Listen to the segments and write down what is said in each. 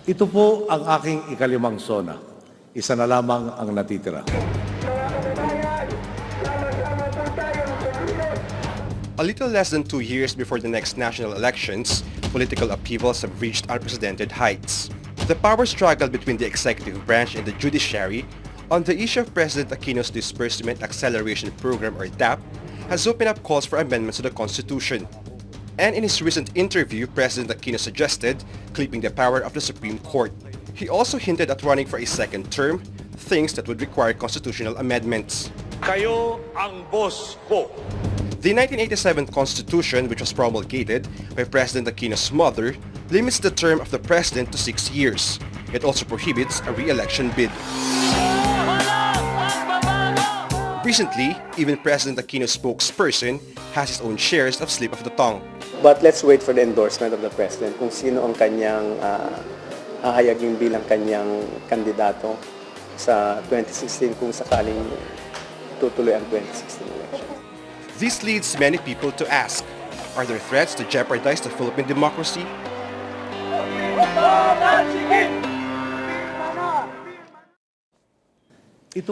Ito po ang aking ikalimang sona. Isa na lamang ang natitira. A little less than 2 years before the next national elections, political upheavals have reached unprecedented heights. The power struggle between the executive branch and the judiciary on the issue of President Aquino's Disbursement Acceleration Program or DAP has opened up calls for amendments to the Constitution. And in his recent interview, President Aquino suggested clipping the power of the Supreme Court. He also hinted at running for a second term, things that would require constitutional amendments. Kayo ang boss ko. The 1987 Constitution, which was promulgated by President Aquino's mother, limits the term of the president to 6 years. It also prohibits a re-election bid. Recently, even President Aquino's spokesperson has his own shares of slip of the tongue. But let's wait for the endorsement of the president kung sino ang kanyang hahayagin bilang kanyang kandidato sa 2016 kung sakaling tutuloy ang 2016 election. This leads many people to ask, are there threats to jeopardize the Philippine democracy?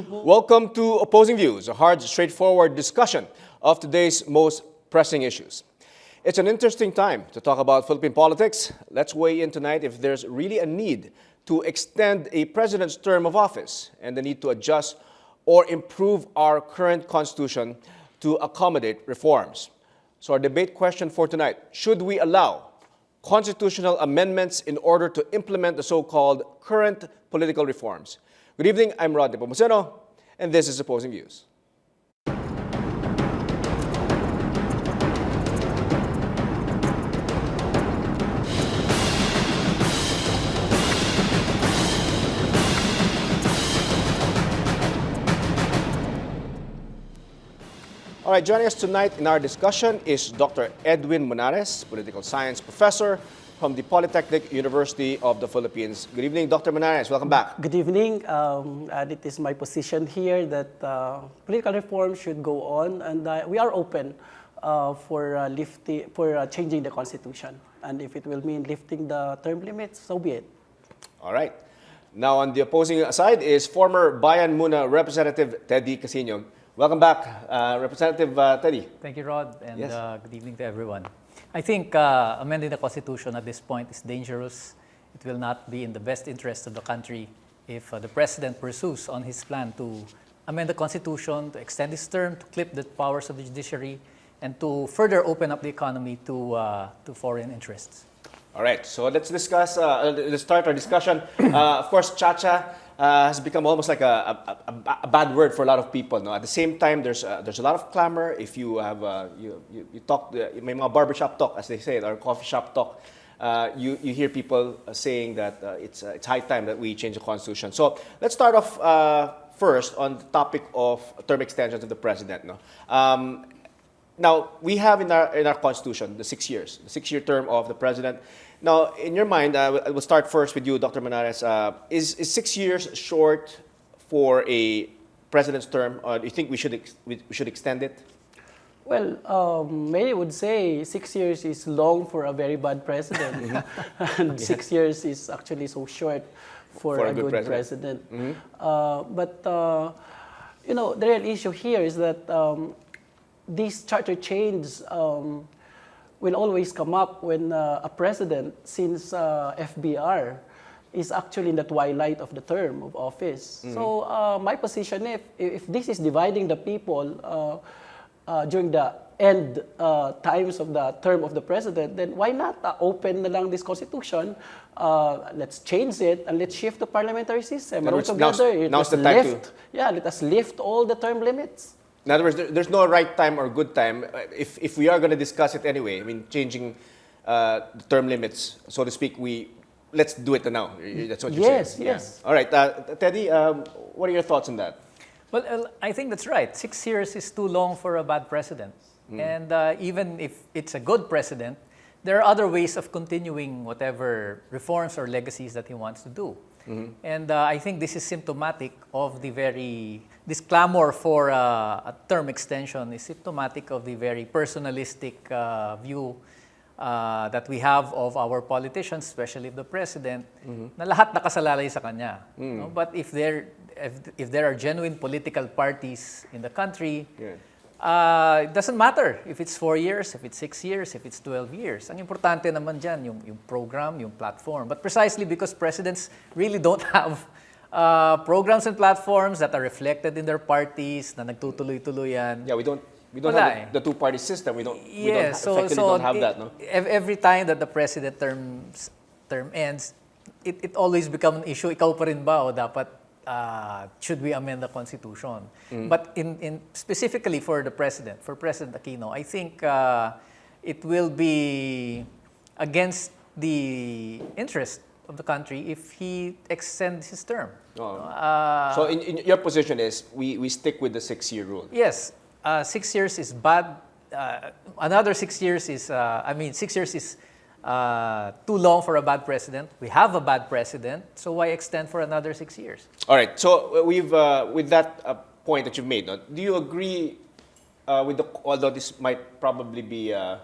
Welcome to Opposing Views, a hard, straightforward discussion of today's most pressing issues. It's an interesting time to talk about Philippine politics. Let's weigh in tonight if there's really a need to extend a president's term of office and the need to adjust or improve our current constitution to accommodate reforms. So our debate question for tonight, should we allow constitutional amendments in order to implement the so-called current political reforms? Good evening, I'm Rodney Pomoceno, and this is Opposing Views. All right, joining us tonight in our discussion is Dr. Edwin Monares, political science professor from the Polytechnic University of the Philippines. Good evening, Dr. Monares. Welcome back. Good evening. It is my position here that political reform should go on, and we are open for changing the Constitution. And if it will mean lifting the term limits, so be it. All right. Now, on the opposing side is former Bayan Muna Representative Teddy Casino. Welcome back, Representative Teddy. Thank you, Rod, and Yes. good evening to everyone. I think amending the Constitution at this point is dangerous. It will not be in the best interest of the country if the President pursues on his plan to amend the Constitution, to extend his term, to clip the powers of the judiciary, and to further open up the economy to foreign interests. All right, so let's discuss, let's start our discussion. Of course, Chacha has become almost like a bad word for a lot of people. No? At the same time, there's a lot of clamor. If you have, you talk, may mga barbershop talk, as they say, or coffee shop talk, you hear people saying that it's high time that we change the Constitution. So let's start off first on the topic of term extensions of the President. No? Now, we have in our Constitution the 6 years, the 6-year term of the President. Now, in your mind, we'll start first with you, Dr. Monares. Is 6 years short for a President's term, or do you think we should extend it? Well, many would say 6 years is long for a very bad president, and 6 years is actually so short for a good president. But you know, the real issue here is that these charter changes will always come up when a president, since FBR, is actually in the twilight of the term of office. So my position, if this is dividing the people during the end times of the term of the president, then why not open na lang this constitution? Let's change it and let's shift the parliamentary system. Now's the time to... Yeah, let us lift all the term limits. In other words, there's no right time or good time. If we are going to discuss it anyway, I mean, changing the term limits, so to speak, let's do it now. That's what you're saying. Yes. Yeah. All right, Teddy, what are your thoughts on that? Well, I think that's right. 6 years is too long for a bad president. And even if it's a good president, there are other ways of continuing whatever reforms or legacies that he wants to do. And I think this is symptomatic of this clamor for a term extension is symptomatic of the very personalistic view that we have of our politicians, especially the president, na lahat nakasalalay sa kanya. No? But if there are genuine political parties in the country, it doesn't matter if it's 4 years, if it's 6 years, if it's 12 years. Ang importante naman dyan, yung program, yung platform. But precisely because presidents really don't have programs and platforms that are reflected in their parties, na nagtutuloy-tuloyan. Yeah, we don't have the two-party system. We effectively don't have that, no? Every time that the president term ends, it always becomes an issue. Ikaw pa rin ba o dapat should we amend the Constitution? But in specifically for President Aquino, I think it will be against the interest of the country if he extends his term. So in your position is we stick with the 6-year rule? Yes. 6 years is bad. Another 6 years is, 6 years is too long for a bad president. We have a bad president, so why extend for another 6 years? All right. So we've with that point that you've made, no, do you agree with although this might probably be a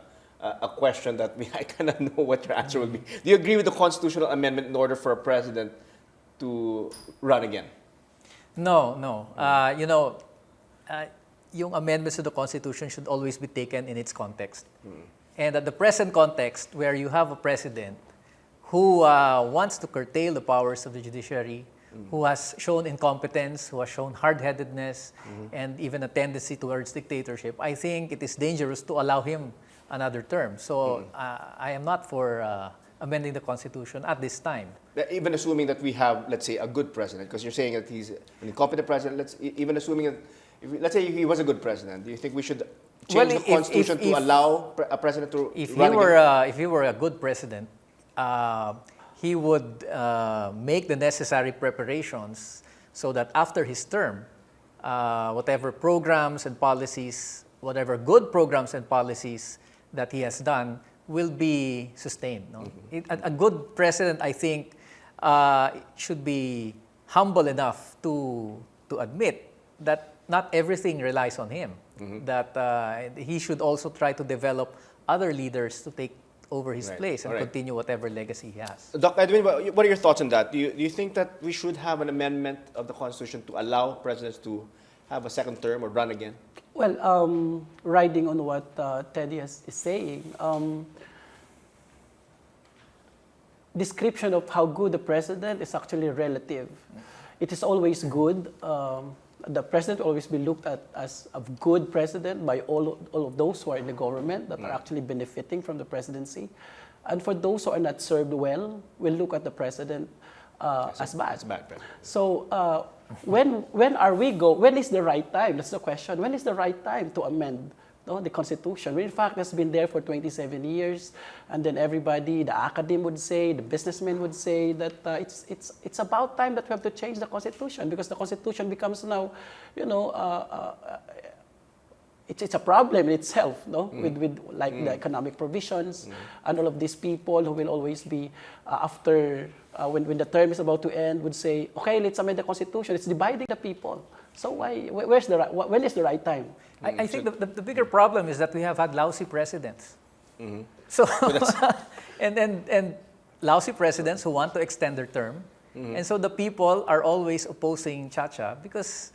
question that I kind of know what your answer will be. Do you agree with the constitutional amendment in order for a president to run again? No. Yung amendments to the Constitution should always be taken in its context. And at the present context, where you have a president who wants to curtail the powers of the judiciary, who has shown incompetence, who has shown hard-headedness, and even a tendency towards dictatorship, I think it is dangerous to allow him another term. So I am not for amending the Constitution at this time. Even assuming that we have, let's say, a good president, because you're saying that he's an incompetent president, even assuming that, let's say he was a good president, do you think we should change the Constitution to allow a president to run again? If he were a good president, he would make the necessary preparations so that after his term, whatever programs and policies, whatever good programs and policies that he has done will be sustained. No? A good president, I think, should be humble enough to admit that not everything relies on him. That he should also try to develop other leaders to take over his place and continue whatever legacy he has. Dr. Edwin, what are your thoughts on that? Do you think that we should have an amendment of the Constitution to allow presidents to have a second term or run again? Well, riding on what Teddy is saying, description of how good the president is actually relative. It is always good. The president will always be looked at as a good president by all of those who are in the government that are actually benefiting from the presidency. And for those who are not served well, will look at the president as bad. So when is the right time? That's the question. When is the right time to amend the Constitution? When in fact it's been there for 27 years, and then everybody, the academe would say, the businessmen would say that it's about time that we have to change the Constitution, because the Constitution becomes now, it's a problem in itself, with like the economic provisions and all of these people who will always be after when the term is about to end would say, okay, let's amend the Constitution. It's dividing the people. So when is the right time? I think the bigger problem is that we have had lousy presidents. So and lousy presidents who want to extend their term, and so the people are always opposing Chacha because,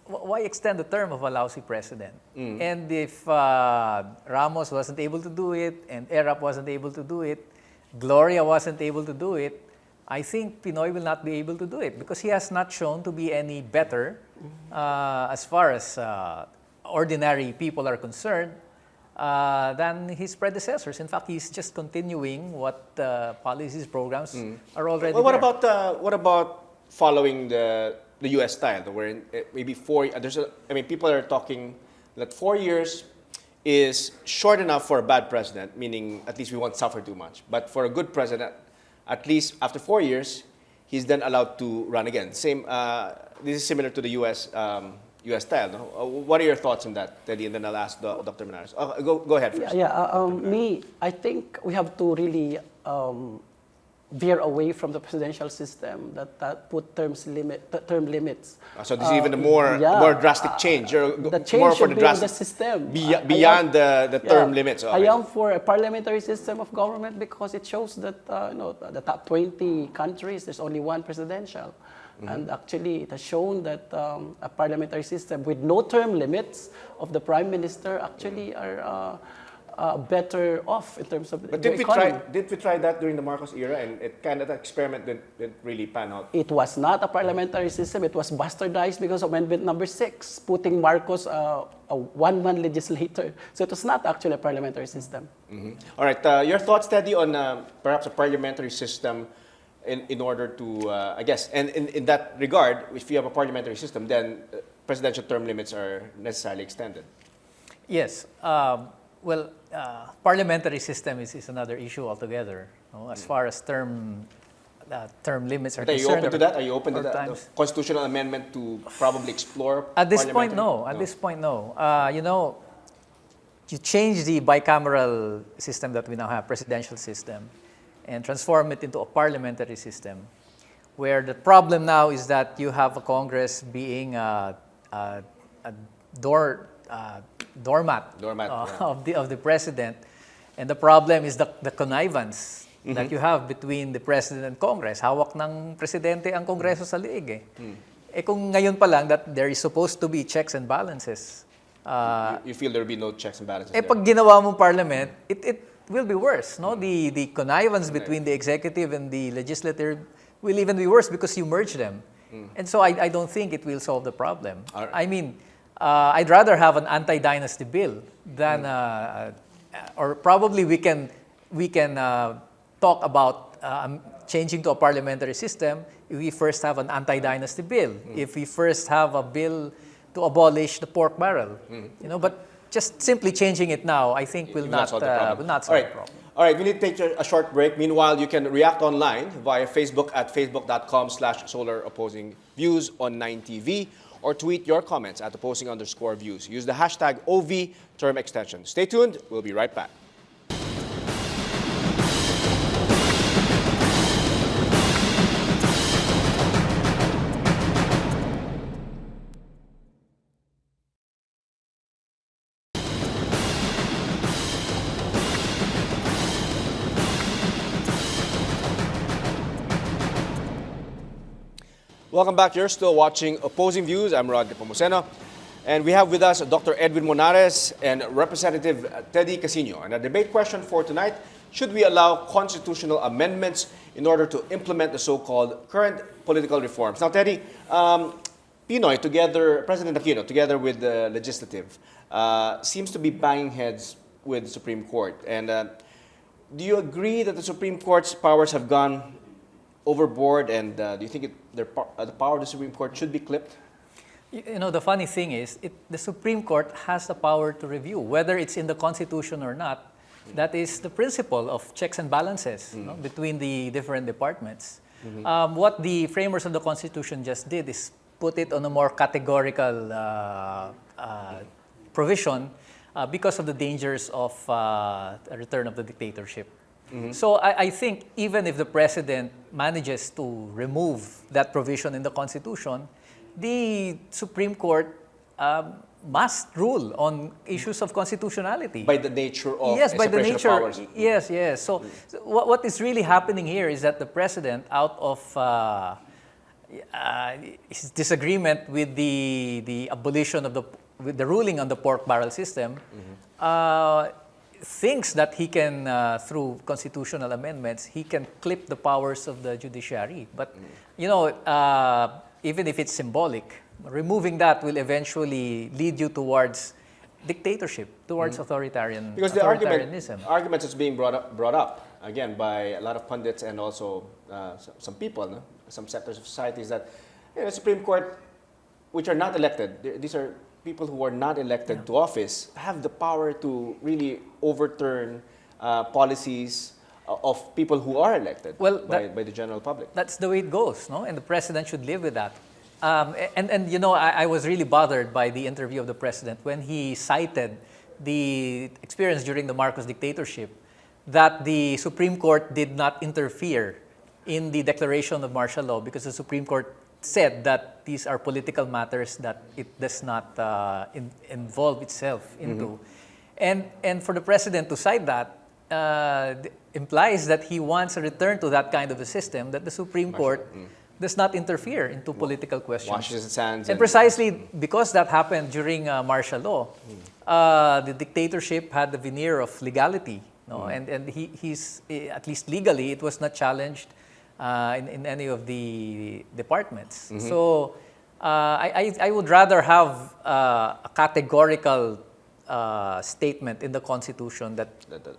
why extend the term of a lousy president? And if Ramos wasn't able to do it, and Erap wasn't able to do it, Gloria wasn't able to do it, I think Pinoy will not be able to do it because he has not shown to be any better as far as ordinary people are concerned than his predecessors. In fact, he's just continuing what policies, programs are already well, there. What about following the U.S. style, where maybe people are talking that 4 years is short enough for a bad president, meaning at least we won't suffer too much. But for a good president, at least after 4 years, he's then allowed to run again. Same. This is similar to the U.S. Style. No? What are your thoughts on that, Teddy? And then I'll ask Dr. Monares. Go ahead first. I think we have to really veer away from the presidential system that put term limits. So this is even a more drastic change. You're The more change for should the be in the drastic system. beyond the term limits. I am for a parliamentary system of government because it shows that the top 20 countries, there's only one presidential. And actually, it has shown that a parliamentary system with no term limits of the prime minister actually are better off in terms of But the economy. did we try that during the Marcos era, and it kind of experiment didn't really pan out? It was not a parliamentary system. It was bastardized because of Amendment Number 6, putting Marcos a one-man legislator. So it was not actually a parliamentary system. All right, your thoughts, Teddy, on perhaps a parliamentary system in order to, I guess, and in that regard, if you have a parliamentary system, then presidential term limits are necessarily extended. Yes. Well, parliamentary system is another issue altogether. No? As far as term limits are But are you concerned. open to that? Are you open to or that times- constitutional amendment to probably explore? At this point, parliamentary? no. At this point, no. You change the bicameral system that we now have, presidential system, and transform it into a parliamentary system, where the problem now is that you have a Congress being a doormat of the president, and the problem is the connivance that you have between the president and Congress. Hawak ng presidente ang Kongreso sa liig eh. Eh kung ngayon pa lang that there is supposed to be checks and balances. You feel there will be no checks and balances Eh there? pag ginawa mong parliament, it will be worse, no? The connivance between the executive and the legislative will even be worse because you merge them. And so I don't think it will solve the problem. I mean, I'd rather have an anti-dynasty bill than, or probably we can talk about changing to a parliamentary system if we first have an anti-dynasty bill, if we first have a bill to abolish the pork barrel, but just simply changing it now, I think will not solve the problem. All right, we need to take a short break. Meanwhile, you can react online via Facebook at facebook.com/SolarOpposingViews on 9TV, or tweet your comments at opposing_views. Use the hashtag OV term extension. Stay tuned. We'll be right back. Welcome back. You're still watching Opposing Views. I'm Rod Nepomuceno. And we have with us Dr. Edwin Monares and Representative Teddy Casino. And a debate question for tonight: should we allow constitutional amendments in order to implement the so-called current political reforms? Now, Teddy, President Aquino, together with the legislative, seems to be banging heads with the Supreme Court. And do you agree that the Supreme Court's powers have gone overboard, and do you think the power of the Supreme Court should be clipped? The funny thing is, the Supreme Court has the power to review, whether it's in the Constitution or not. That is the principle of checks and balances between the different departments. What the framers of the Constitution just did is put it on a more categorical provision because of the dangers of a return of the dictatorship. So I think even if the president manages to remove that provision in the Constitution, the Supreme Court must rule on issues of constitutionality. By the nature of by the separation nature. of powers. Yes. So what is really happening here is that the president, out of his disagreement with the abolition of with the ruling on the pork barrel system, thinks that he can, through constitutional amendments, he can clip the powers of the judiciary. But, even if it's symbolic, removing that will eventually lead you towards dictatorship, towards authoritarianism. Because the argument is being brought up again by a lot of pundits and also some people, some sectors of society, is that the Supreme Court, which are not elected, these are people who are not elected to office, have the power to really overturn policies of people who are elected by the general public. That's the way it goes, no? And the president should live with that. I was really bothered by the interview of the president when he cited the experience during the Marcos dictatorship, that the Supreme Court did not interfere in the declaration of martial law because the Supreme Court said that these are political matters that it does not involve itself into. And for the president to cite that implies that he wants a return to that kind of a system, that the Supreme Court does not interfere into political questions. Washes its hands. And precisely because that happened during martial law, the dictatorship had the veneer of legality. No? And he's, at least legally, it was not challenged in any of the departments. So I would rather have a categorical statement in the Constitution that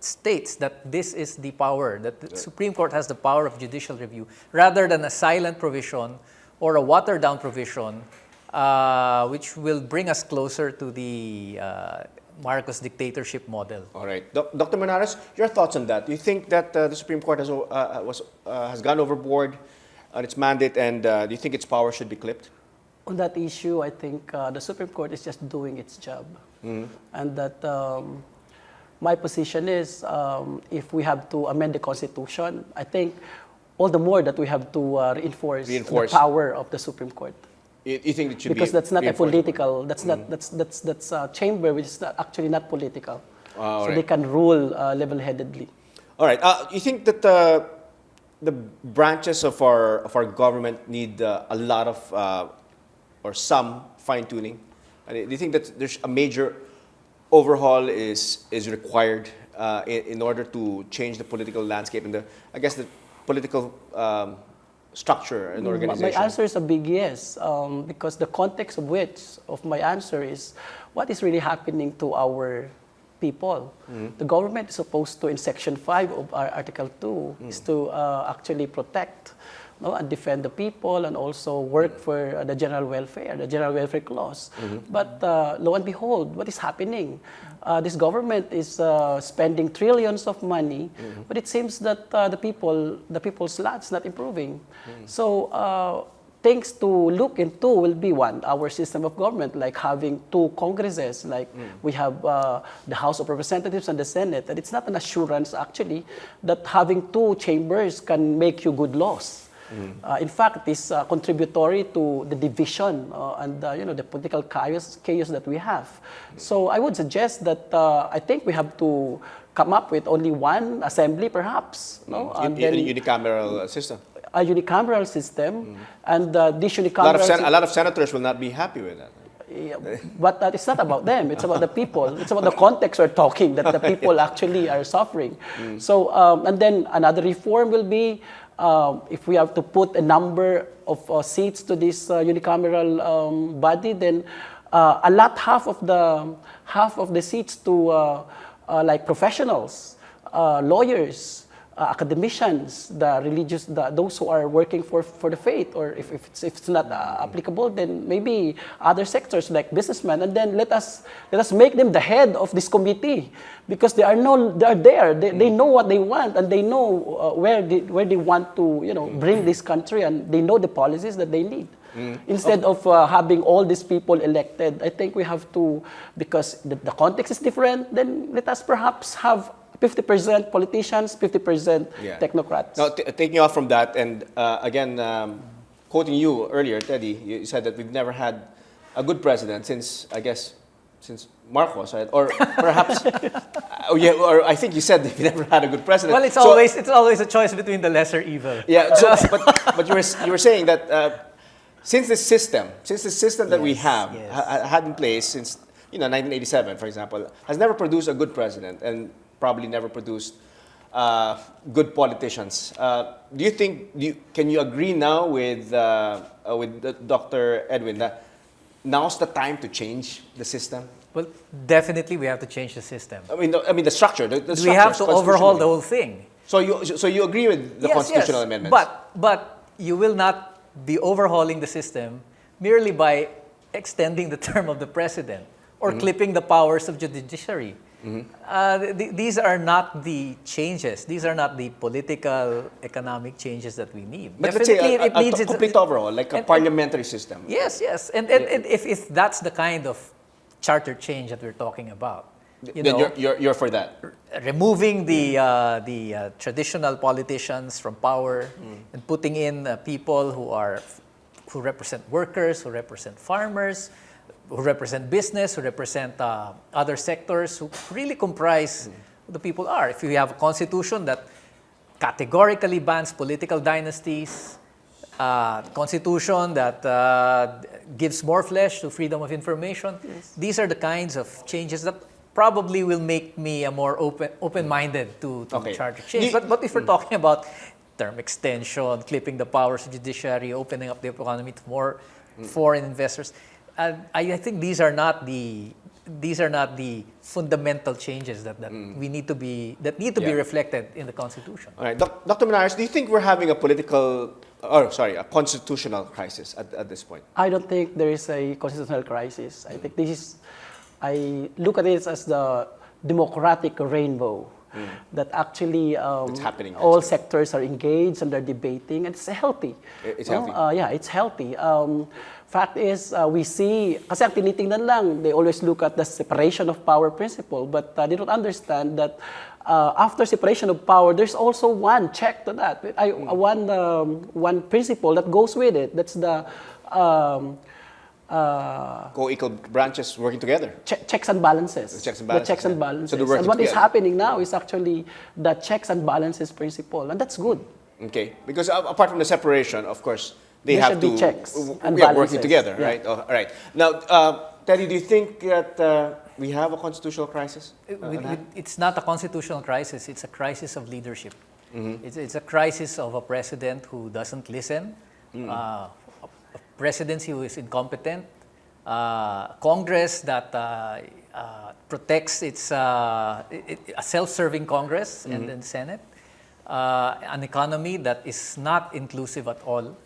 states that this is the power, that the Supreme Court has the power of judicial review, rather than a silent provision or a watered-down provision, which will bring us closer to the Marcos dictatorship model. All right. Dr. Monares, your thoughts on that? Do you think that the Supreme Court has gone overboard on its mandate, and do you think its power should be clipped? On that issue, I think the Supreme Court is just doing its job. And that my position is if we have to amend the Constitution, I think all the more that we have to reinforce the power of the Supreme Court. You think it should because be that's not a political, that's not that's a chamber which is actually not political. So they can rule level-headedly. All right. You think that the branches of our government need a lot of or some fine-tuning? Do you think that there's a major overhaul is required in order to change the political landscape and the political structure and organization? My answer is a big yes, because the context of my answer is what is really happening to our people. The government is supposed to, in Section 5 of our Article 2, is to actually protect and defend the people and also work for the general welfare clause. But lo and behold, what is happening? This government is spending trillions of money, but it seems that the people's lot is not improving. So things to look into will be one, our system of government, like having two Congresses, like we have the House of Representatives and the Senate. And it's not an assurance, actually, that having two chambers can make you good laws. In fact, it is contributory to the division and the political chaos that we have. So I would suggest that I think we have to come up with only one assembly, perhaps. And then a unicameral system. A unicameral system, and this unicameral a lot of senators will not be happy with that. Yeah, but it's not about them. It's about the people. It's about the context we're talking, that the people actually are suffering. So, and then another reform will be if we have to put a number of seats to this unicameral body, then half of the seats to like professionals, lawyers, academicians, the religious, those who are working for the faith, or if it's not applicable, then maybe other sectors like businessmen, and then let us make them the head of this committee, because they are there. They know what they want, and they know where they want to bring this country, and they know the policies that they need. Instead of having all these people elected, I think we have to, because the context is different, then let us perhaps have 50% politicians, 50% technocrats. Now, taking off from that, and again, quoting you earlier, Teddy, you said that we've never had a good president since Marcos, right? Or perhaps, or I think you said that we never had a good president. Well, it's always a choice between the lesser evil. Yeah, so, but you were saying that since the system that we have had in place since 1987, for example, has never produced a good president, and probably never produced good politicians. Do you think? Can you agree now with Dr. Edwin that now's the time to change the system? Well, definitely we have to change the system. I mean the structure. The we have to overhaul the whole thing. So you agree with the constitutional amendments? But you will not be overhauling the system merely by extending the term of the president or clipping the powers of the judiciary. These are not the changes. These are not the political, economic changes that we need. But let's say it needs a complete overhaul, like a parliamentary system. Yes. And if that's the kind of charter change that we're talking about, You Then know, you're for that. removing the traditional politicians from power and putting in people who represent workers, who represent farmers, who represent business, who represent other sectors, who really comprise who the people are. If you have a constitution that categorically bans political dynasties, constitution that gives more flesh to freedom of information, these are the kinds of changes that probably will make me a more open-minded to Okay. charter change. But if we're talking about term extension, clipping the powers of judiciary, opening up the economy to more foreign investors, I think these are not the fundamental changes that we need to be be reflected in the Constitution. All right, Dr. Monares, do you think we're having a constitutional crisis at this point? I don't think there is a constitutional crisis. I think I look at it as the democratic rainbow that actually It's happening, all actually. sectors are engaged and they're debating. And it's healthy. It's No? healthy. Yeah, it's healthy. Fact is, we see, kasi ang tinitingnan lang, they always look at the separation of power principle, but they don't understand that after separation of power, there's also one check to that, one principle that goes with it. That's the Co-equal branches working together. checks and balances. The checks and The balances, checks and yeah. balances. So they're working and what is together. happening now is actually the checks and balances principle, and that's good. Okay, because apart from the separation, of course, they There have should to be checks and we are working balances, together, yeah. right? Oh, all right. Now, Teddy, do you think that we have a constitutional crisis? It's not a constitutional crisis, it's a crisis of leadership. It's a crisis of a president who doesn't listen, a presidency who is incompetent, Congress that protects a self-serving Congress and then Senate, an economy that is not inclusive at all.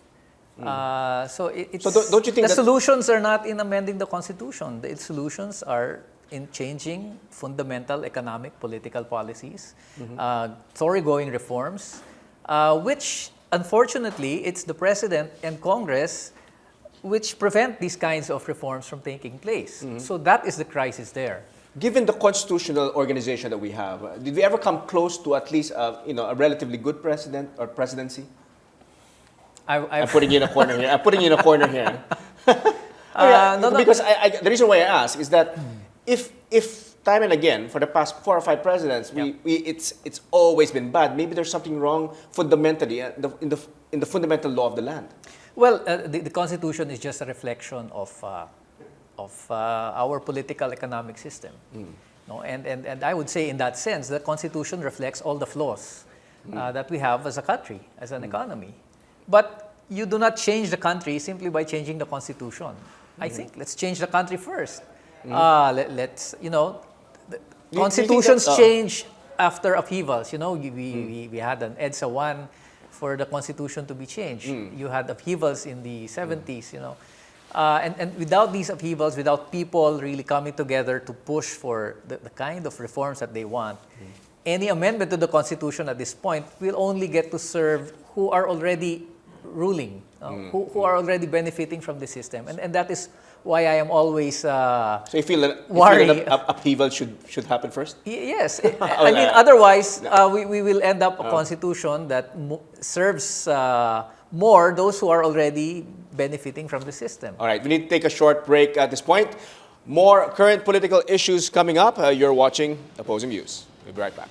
So don't you think the that- solutions are not in amending the Constitution. The solutions are in changing fundamental economic, political policies, thoroughgoing reforms, which unfortunately it's the President and Congress which prevent these kinds of reforms from taking place. So that is the crisis there. Given the constitutional organization that we have, did we ever come close to at least a relatively good president or presidency? I'm putting you in a corner here. I'm putting you in a corner here. Because the reason why I ask is that if time and again for the past 4 or 5 presidents, it's always been bad. Maybe there's something wrong fundamentally in the fundamental law of the land. Well, the Constitution is just a reflection of our political economic system. No? And I would say in that sense, the Constitution reflects all the flaws that we have as a country, as an economy. But you do not change the country simply by changing the Constitution. I think let's change the country first. Let's, constitutions change after upheavals. We had an EDSA 1 for the Constitution to be changed. You had upheavals in the 70s, and without these upheavals, without people really coming together to push for the kind of reforms that they want, any amendment to the Constitution at this point will only get to serve who are already ruling, who are already benefiting from the system. And that is why I am always So you feel that worried. upheaval should happen first? Yes. I mean, otherwise, we will end up a constitution that serves more those who are already benefiting from the system. All right, we need to take a short break at this point. More current political issues coming up. You're watching Opposing Views. We'll be right back.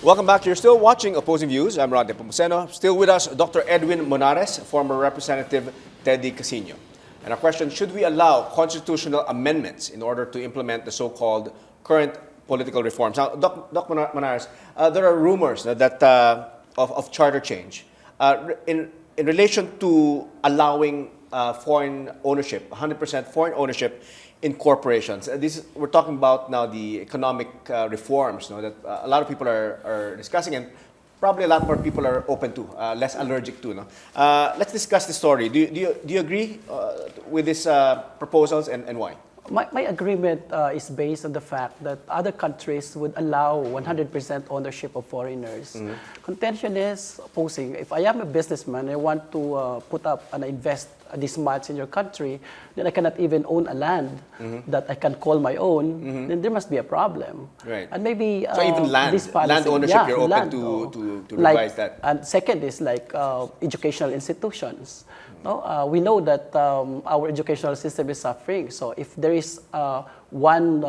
Welcome back. You're still watching Opposing Views. I'm Rod Nepomuceno. Still with us, Dr. Edwin Monares, former Representative Teddy Casino. And our question, should we allow constitutional amendments in order to implement the so-called current political reforms? Now, Dr. Monares, there are rumors that of charter change in relation to allowing foreign ownership, 100% foreign ownership in corporations. We're talking about now the economic reforms that a lot of people are discussing. And probably a lot more people are open to, less allergic to. No? Let's discuss the story. Do you agree with these proposals and why? My agreement is based on the fact that other countries would allow 100% ownership of foreigners. Contention is opposing. If I am a businessman, I want to put up and invest this much in your country, then I cannot even own a land that I can call my own, then there must be a problem. Right. And maybe So even land, this policy, land ownership, you're open land, to like, revise that. And second is like educational institutions. No? We know that our educational system is suffering. So if there is one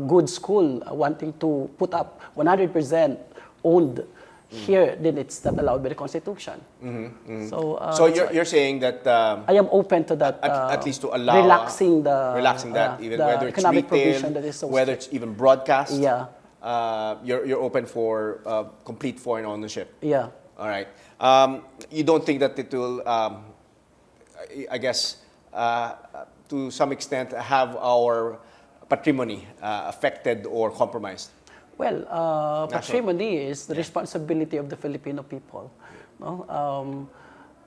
good school wanting to put up 100% owned here, then it's not allowed by the Constitution. So you're saying that I am open to that. at least to allow relaxing that, even the whether it's economic retail, provision that is so whether it's even broadcast. Yeah. You're open for complete foreign ownership. Yeah. All right. You don't think that it will, I guess, to some extent, have our patrimony affected or compromised? Well, patrimony is the responsibility of the Filipino people. No?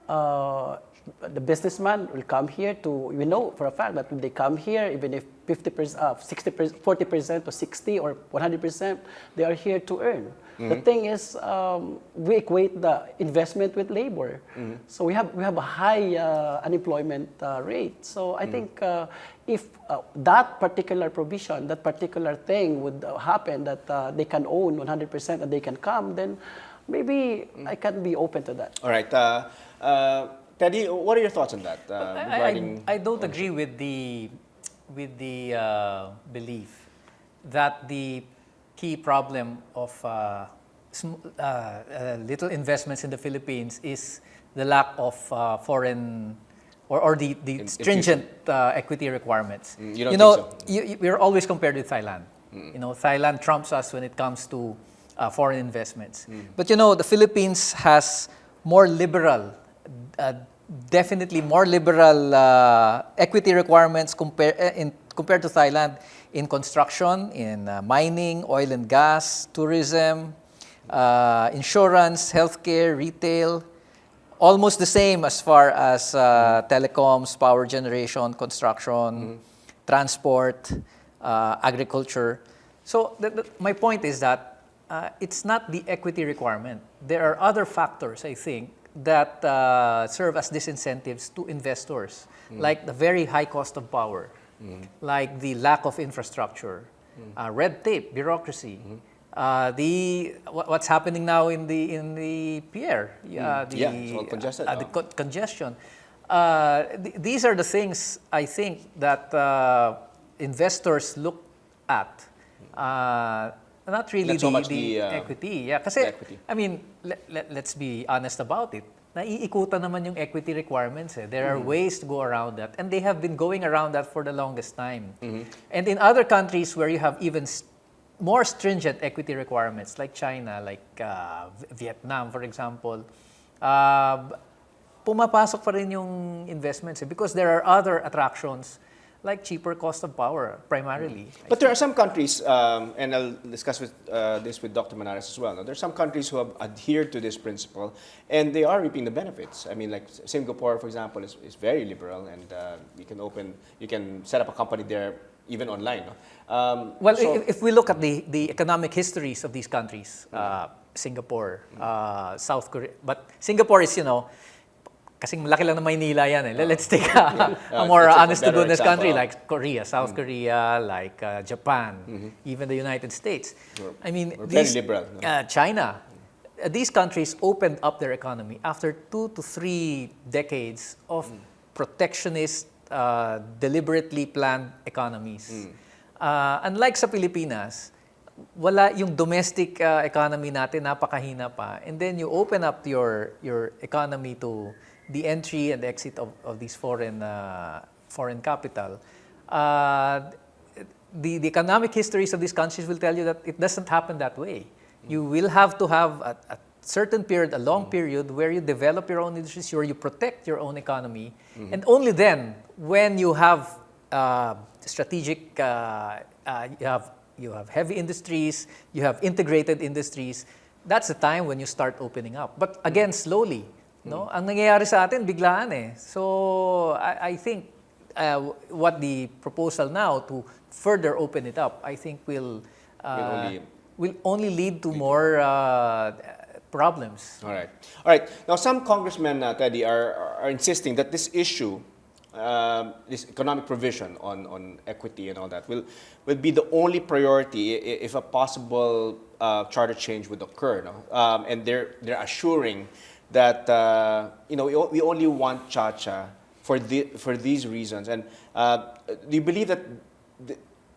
The businessman will come here to, we know for a fact that when they come here, even if 50%, 60%, 40% or 60 or 100%, they are here to earn. The thing is, we equate the investment with labor. So we have a high unemployment rate. So I think if that particular provision, that particular thing would happen, that they can own 100% and they can come, then maybe I can be open to that. All right. Teddy, what are your thoughts on that? Regarding I don't agree with the belief that the key problem of little investments in the Philippines is the lack of foreign or the stringent equity requirements. You don't think so? We're always compared with Thailand. Thailand trumps us when it comes to foreign investments. But the Philippines has more liberal, definitely more liberal equity requirements compared to Thailand in construction, in mining, oil and gas, tourism, insurance, healthcare, retail. Almost the same as far as telecoms, power generation, construction, transport, agriculture. So my point is that it's not the equity requirement. There are other factors, I think, that serve as disincentives to investors, like the very high cost of power, like the lack of infrastructure, red tape, bureaucracy, what's happening now in the PR, it's all congested now. the congestion. These are the things I think that investors look at. Not really Not so much the equity. Yeah, kasi, equity. I mean, let's be honest about it. Naiikutan naman yung equity requirements. There are ways to go around that. And they have been going around that for the longest time. And in other countries where you have even more stringent equity requirements, like China, like Vietnam, for example, pumapasok pa rin yung investments because there are other attractions like cheaper cost of power, primarily. But there are some countries, and I'll discuss this with Dr. Monares as well. There are some countries who have adhered to this principle, and they are reaping the benefits. I mean, like Singapore, for example, is very liberal, and you can set up a company there even online. No? If we look at the economic histories of these countries, Singapore, South Korea, but Singapore is, kasing malaki lang na Maynila yan eh. Let's take a more honest-to-goodness country like Korea, South Korea, like Japan, even the United States. We're very liberal. No? China. These countries opened up their economy after 2 to 3 decades of protectionist, deliberately planned economies. Unlike sa Pilipinas, wala yung domestic economy natin, napakahina pa. And then you open up your economy to the entry and exit of these foreign capital. The economic histories of these countries will tell you that it doesn't happen that way. You will have to have a certain period, a long period, where you develop your own industries, where you protect your own economy. And only then, when you have strategic, you have heavy industries, you have integrated industries, that's the time when you start opening up. But again, slowly. No? Ang nangyayari sa atin, biglaan eh. So I think what the proposal now to further open it up, I think will only lead to more problems. All right. All right. Now, some congressmen, Teddy, are insisting that this issue, this economic provision on equity and all that, will be the only priority if a possible charter change would occur. No? And they're assuring that we only want Chacha for these reasons. And do you believe that?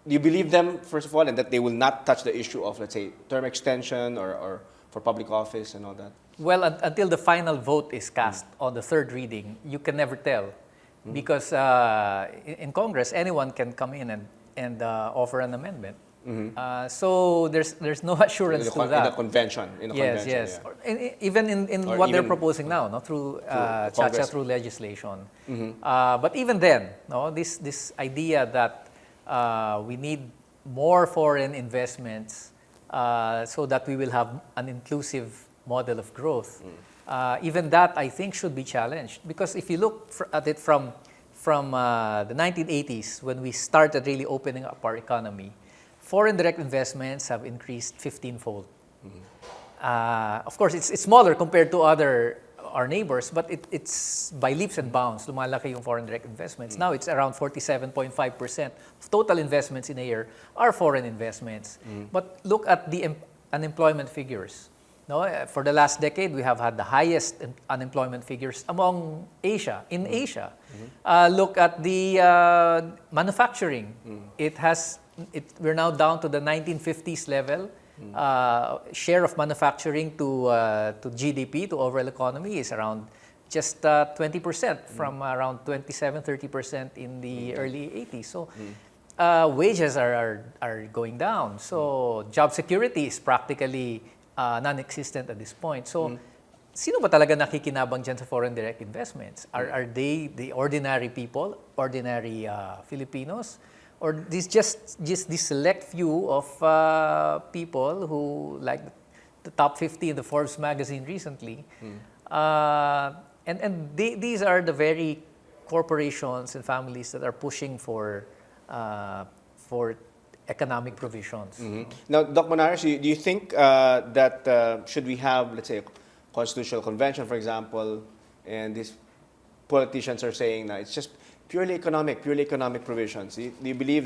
Do you believe them, first of all, and that they will not touch the issue of, let's say, term extension or for public office and all that? Well, until the final vote is cast on the third reading, you can never tell. Because in Congress, anyone can come in and offer an amendment. So there's no assurance to that. In the convention. Yes. Yeah. Even in Or what they're even proposing now, no, through Chacha, Congress. through legislation. But even then, no, this idea that we need more foreign investments so that we will have an inclusive model of growth. Even that, I think, should be challenged. Because if you look at it from the 1980s, when we started really opening up our economy, foreign direct investments have increased 15-fold. Of course, it's smaller compared to our neighbors, but it's by leaps and bounds. Lumalaki yung foreign direct investments. Now it's around 47.5% of total investments in a year are foreign investments. But look at the unemployment figures. No, for the last decade, we have had the highest unemployment figures among Asia, in Asia. Look at the manufacturing. We're now down to the 1950s level. Share of manufacturing to GDP, to overall economy, is around just 20% from around 27-30% in the early 80s. So wages are going down. So job security is practically non-existent at this point. So sino ba talaga nakikinabang dyan sa foreign direct investments? Are they the ordinary people, ordinary Filipinos? Or just this select few of people who, like the top 50 in the Forbes magazine recently, and these are the very corporations and families that are pushing for economic provisions. Now, Doc Monares, do you think that should we have, let's say, a constitutional convention, for example, and these politicians are saying that it's just purely economic provisions. Do you believe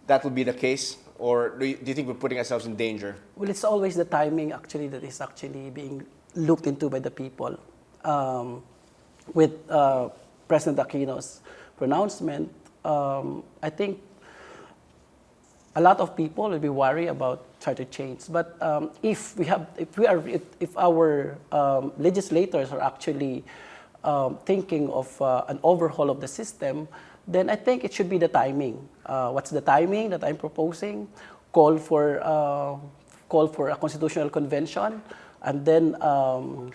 that will be the case? Or do you think we're putting ourselves in danger? Well, it's always the timing actually that is actually being looked into by the people. With President Aquino's pronouncement, I think a lot of people will be worried about charter change. But if our legislators are actually thinking of an overhaul of the system, then I think it should be the timing. What's the timing that I'm proposing? Call for a constitutional convention, and then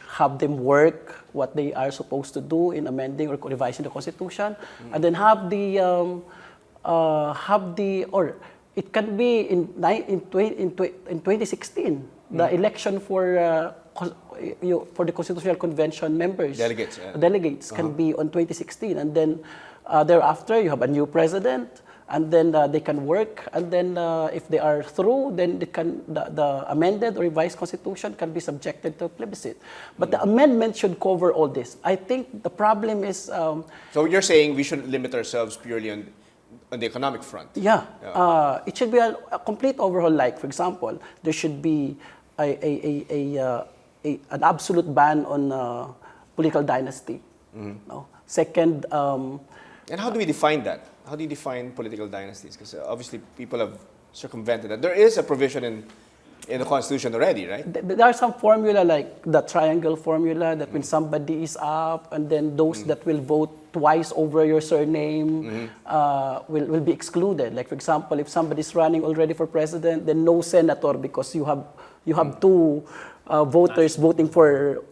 have them work what they are supposed to do in amending or revising the Constitution, and then or it can be in 2016, the election for the Constitutional Convention members. Delegates can be on 2016, and then thereafter you have a new president, and then they can work, and then if they are through, then the amended or revised Constitution can be subjected to plebiscite. But the amendment should cover all this. I think the problem is... So you're saying we shouldn't limit ourselves purely on the economic front? Yeah. It should be a complete overhaul. Like, for example, there should be an absolute ban on political dynasty. No? Second... and how do we define that? How do you define political dynasties? Because obviously people have circumvented that. There is a provision in the Constitution already, right? There are some formula like the triangle formula that when somebody is up, and then those that will vote twice over your surname will be excluded. Like, for example, if somebody is running already for president, then no senator because you have two voters voting for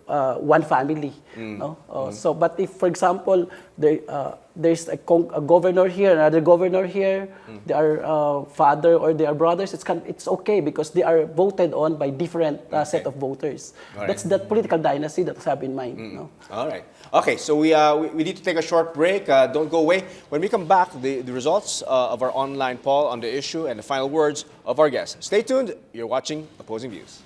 one family. No? So, but if, for example, there's a governor here, another governor here, they are father or they are brothers, it's okay because they are voted on by different set of voters. Right. That's the political dynasty that I have in mind. No? All right. Okay, so we need to take a short break. Don't go away. When we come back, the results of our online poll on the issue and the final words of our guests. Stay tuned. You're watching Opposing Views.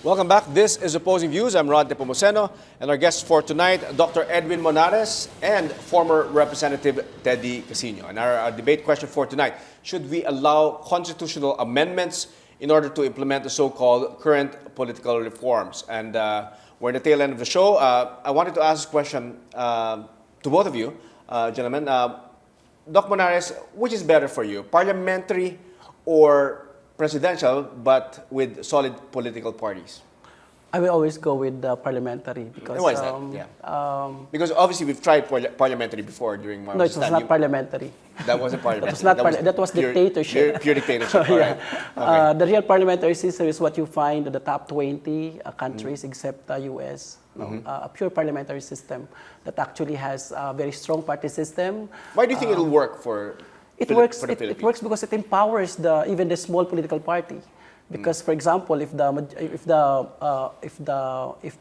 Welcome back. This is Opposing Views. I'm Rod Nepomuceno, and our guests for tonight, Dr. Edwin Monares and former Representative Teddy Casino. And our debate question for tonight, should we allow constitutional amendments in order to implement the so-called current political reforms? And we're in the tail end of the show. I wanted to ask this question to both of you, gentlemen. Doc Monares, which is better for you, parliamentary or presidential, but with solid political parties? I will always go with the parliamentary because. Why is that? Because obviously we've tried parliamentary before during No, it was not parliamentary. That wasn't parliamentary. That was dictatorship. Pure dictatorship. All right. Okay. The real parliamentary system is what you find in the top 20 countries except the US. A pure parliamentary system that actually has a very strong party system. Why do you think it'll work for? It works because it empowers even the small political party. Because, for example, if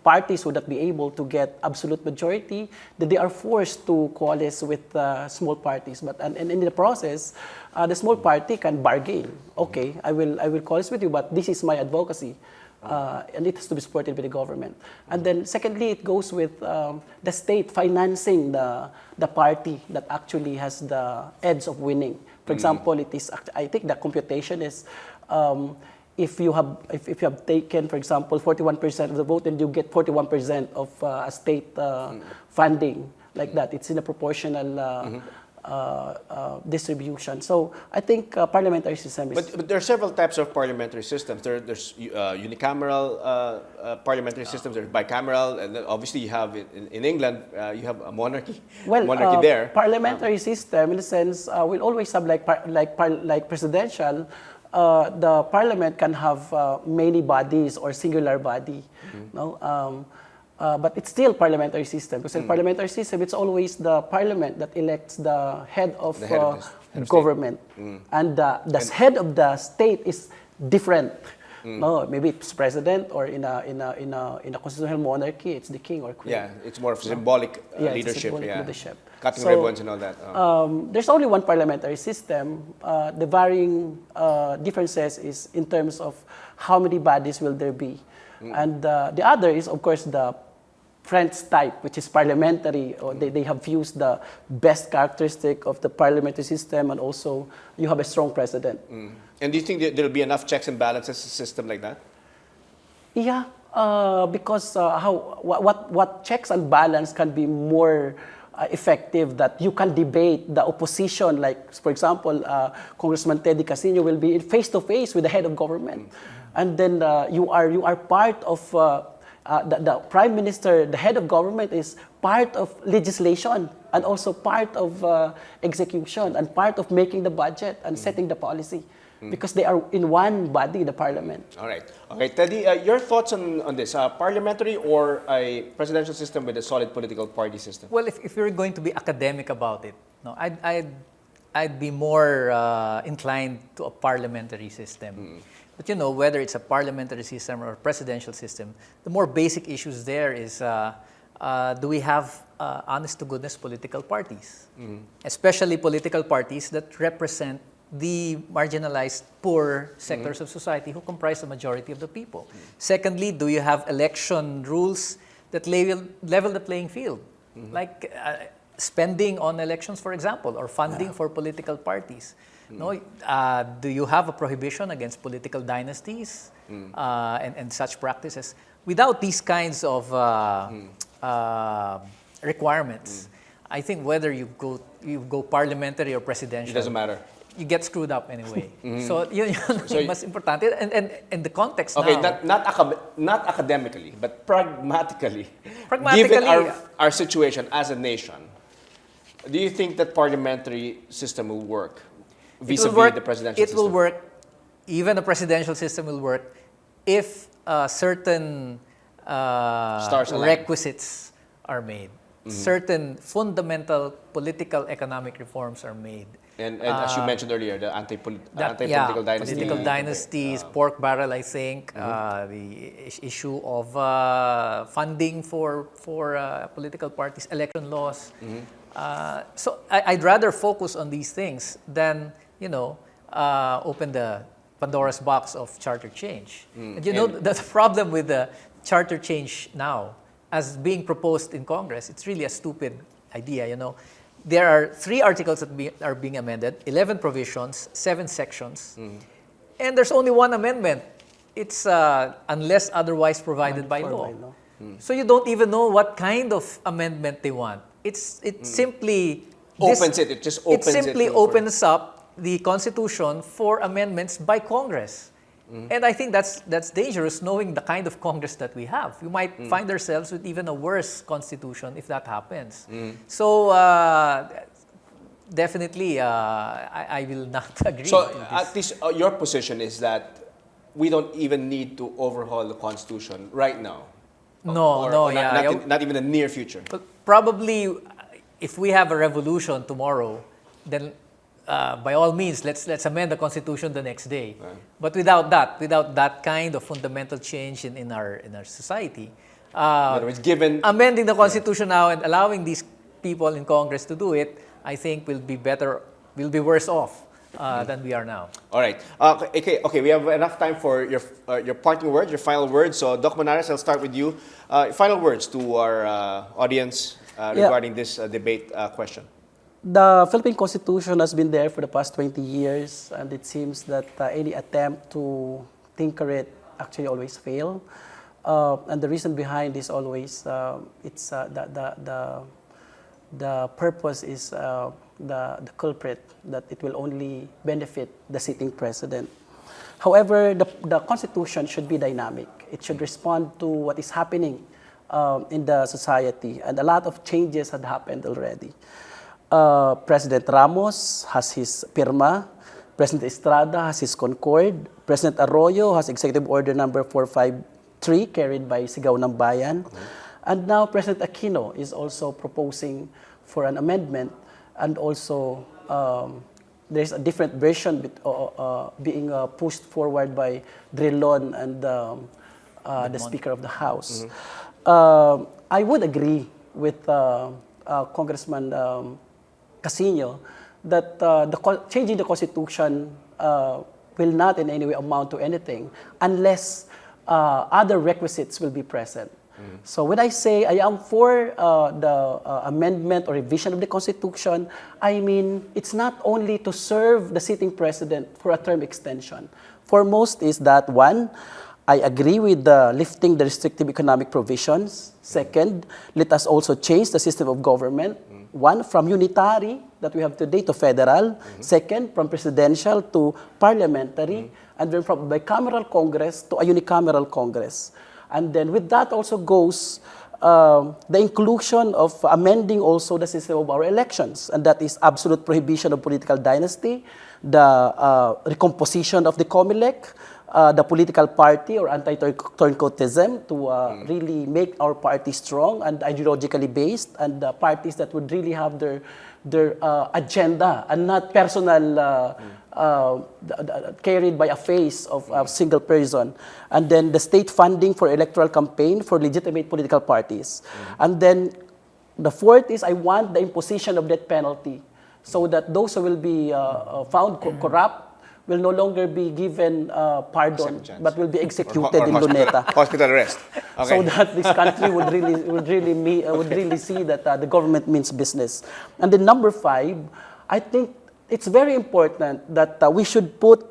parties would not be able to get absolute majority, then they are forced to coalesce with small parties. And in the process, the small party can bargain. Okay, I will coalesce with you, but this is my advocacy. And it has to be supported by the government. And then secondly, it goes with the state financing the party that actually has the edge of winning. For example, it is, I think the computation is if you have taken, for example, 41% of the vote, and you get 41% of state funding like that. It's in a proportional distribution. So I think parliamentary system is... But there are several types of parliamentary systems. There's unicameral parliamentary systems, there's bicameral, and then obviously you have in England, you have a monarchy. Well, monarchy there. Parliamentary system, in a sense, will always have like presidential. The parliament can have many bodies or singular body. No? But it's still parliamentary system because in parliamentary system it's always the parliament that elects the head of government, and the head of the state is different. No, maybe it's president, or in a constitutional monarchy it's the king or queen. Yeah, it's more of symbolic leadership. Leadership. Cutting ribbons and all that. There's only one parliamentary system. The varying differences is in terms of how many bodies will there be. And the other is, of course, the French type, which is parliamentary. Or they have fused the best characteristic of the parliamentary system, and also you have a strong president. And do you think there will be enough checks and balances in a system like that? Yeah, because what checks and balance can be more effective, that you can debate the opposition. Like, for example, Congressman Teddy Casino will be face to face with the head of government, and then you are part of the prime minister. The head of government is part of legislation and also part of execution and part of making the budget and setting the policy. Because they are in one body, the parliament. All right. Okay, Teddy, your thoughts on this? Parliamentary or a presidential system with a solid political party system? Well, if you're going to be academic about it, no, I'd be more inclined to a parliamentary system. But you know, whether it's a parliamentary system or a presidential system, the more basic issues there is, do we have honest-to-goodness political parties? Especially political parties that represent the marginalized, poor sectors of society who comprise the majority of the people. Secondly, do you have election rules that level the playing field? Like spending on elections, for example, or funding for political parties. No, do you have a prohibition against political dynasties and such practices? Without these kinds of requirements, I think whether you go parliamentary or presidential, it doesn't matter. you get screwed up anyway. So yun So yung mas importante. And the context Okay, now. not academically, but pragmatically. Pragmatically, Given our situation as a nation, do you think that parliamentary system will work vis-a-vis the presidential system? It will work. Even the presidential system will work if certain Stars align. requisites are made. Certain fundamental political economic reforms are made. And as you mentioned earlier, the anti-political dynasty. Political dynasties, pork barrel, I think, the issue of funding for political parties, election laws. So I'd rather focus on these things than, open the Pandora's box of charter change. And the problem with the charter change now, as being proposed in Congress, it's really a stupid idea, There are 3 articles that are being amended, 11 provisions, 7 sections, and there's only one amendment. It's unless otherwise provided by law. So you don't even know what kind of amendment they want. It simply It just opens it. It simply opens up the Constitution for amendments by Congress. And I think that's dangerous, knowing the kind of Congress that we have. We might find ourselves with even a worse Constitution if that happens. So definitely, I will not agree. So to this. at least your position is that we don't even need to overhaul the Constitution right now. Not even in the near future. But probably, if we have a revolution tomorrow, then by all means, let's amend the Constitution the next day. Right. But without that kind of fundamental change in our society, In other words, given amending the Constitution now and allowing these people in Congress to do it, I think we'll be worse off than we are now. All right. Okay. We have enough time for your parting words, your final words. So, Doc Monares, I'll start with you. Final words to our audience regarding this debate question. The Philippine Constitution has been there for the past 20 years, and it seems that any attempt to tinker it actually always fail. And the reason behind is always the purpose is the culprit, that it will only benefit the sitting president. However, the Constitution should be dynamic. It should respond to what is happening in the society, and a lot of changes had happened already. President Ramos has his PIRMA, President Estrada has his Concord, President Arroyo has Executive Order number 453 carried by Sigaw ng Bayan, and now President Aquino is also proposing for an amendment, and also there's a different version being pushed forward by Drilon and the Speaker of the House. I would agree with Congressman Casino that changing the Constitution will not in any way amount to anything unless other requisites will be present. So when I say I am for the amendment or revision of the Constitution, I mean it's not only to serve the sitting president for a term extension. Foremost is that, one, I agree with lifting the restrictive economic provisions. Second, let us also change the system of government. One, from unitary that we have today to federal. Second, from presidential to parliamentary. And then from bicameral Congress to a unicameral Congress. And then with that also goes the inclusion of amending also the system of our elections. And that is absolute prohibition of political dynasty, the recomposition of the COMELEC, the political party or anti-turncoatism to really make our party strong and ideologically based, and parties that would really have their agenda and not personal carried by a face of a single person. And then the state funding for electoral campaign for legitimate political parties. And then the fourth is I want the imposition of death penalty so that those who will be found corrupt will no longer be given pardon, but will be executed in Luneta. Hospital arrest. Okay. So that this country would really see that the government means business. And then number 5, I think it's very important that we should put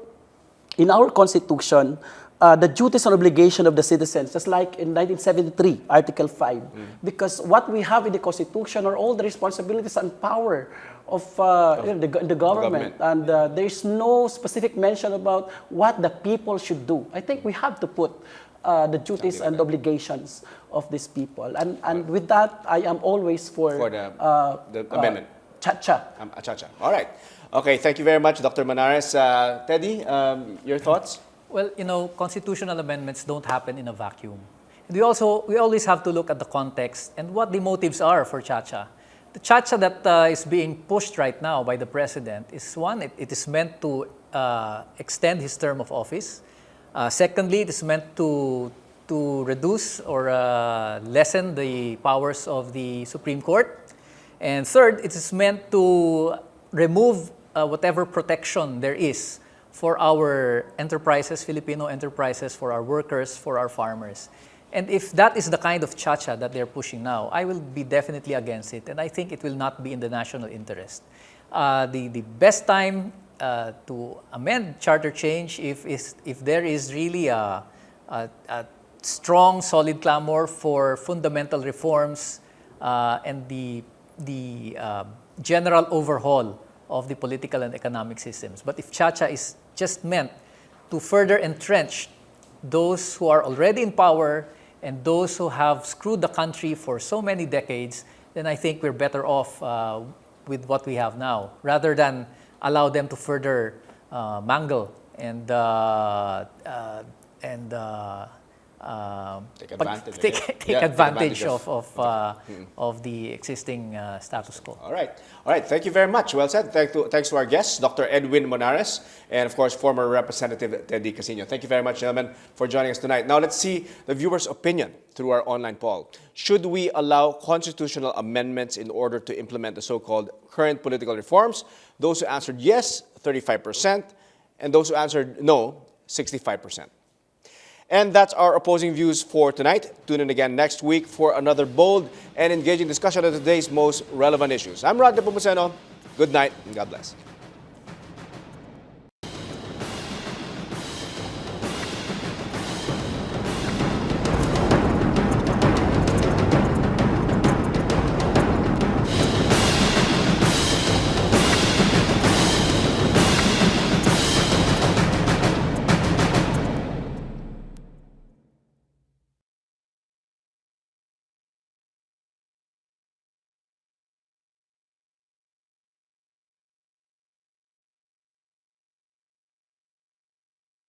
in our Constitution the duties and obligation of the citizens, just like in 1973, Article 5. Because what we have in the Constitution are all the responsibilities and power of the government. And there's no specific mention about what the people should do. I think we have to put the duties and obligations of these people. And with that, I am always for the amendment. Cha-cha. Cha-cha. All right. Okay, thank you very much, Dr. Monares. Teddy, your thoughts? Well, constitutional amendments don't happen in a vacuum. And we always have to look at the context and what the motives are for Cha-cha. The Cha-cha that is being pushed right now by the president is one, it is meant to extend his term of office. Secondly, it is meant to reduce or lessen the powers of the Supreme Court. And third, it is meant to remove whatever protection there is for our enterprises, Filipino enterprises, for our workers, for our farmers. And if that is the kind of Cha-cha that they're pushing now, I will be definitely against it. And I think it will not be in the national interest. The best time to amend charter change if there is really a strong, solid clamor for fundamental reforms and the general overhaul of the political and economic systems. But if Cha-cha is just meant to further entrench those who are already in power and those who have screwed the country for so many decades, then I think we're better off with what we have now, rather than allow them to further mangle and take advantage, take advantage of the existing status quo. All right. Thank you very much. Well said. Thanks to our guests, Dr. Edwin Monares, and of course, former Representative Teddy Casino. Thank you very much, gentlemen, for joining us tonight. Now, let's see the viewers' opinion through our online poll. Should we allow constitutional amendments in order to implement the so-called current political reforms? Those who answered yes, 35%, and those who answered no, 65%. And that's our opposing views for tonight. Tune in again next week for another bold and engaging discussion of today's most relevant issues. I'm Rod Nepomuceno. Good night and God bless.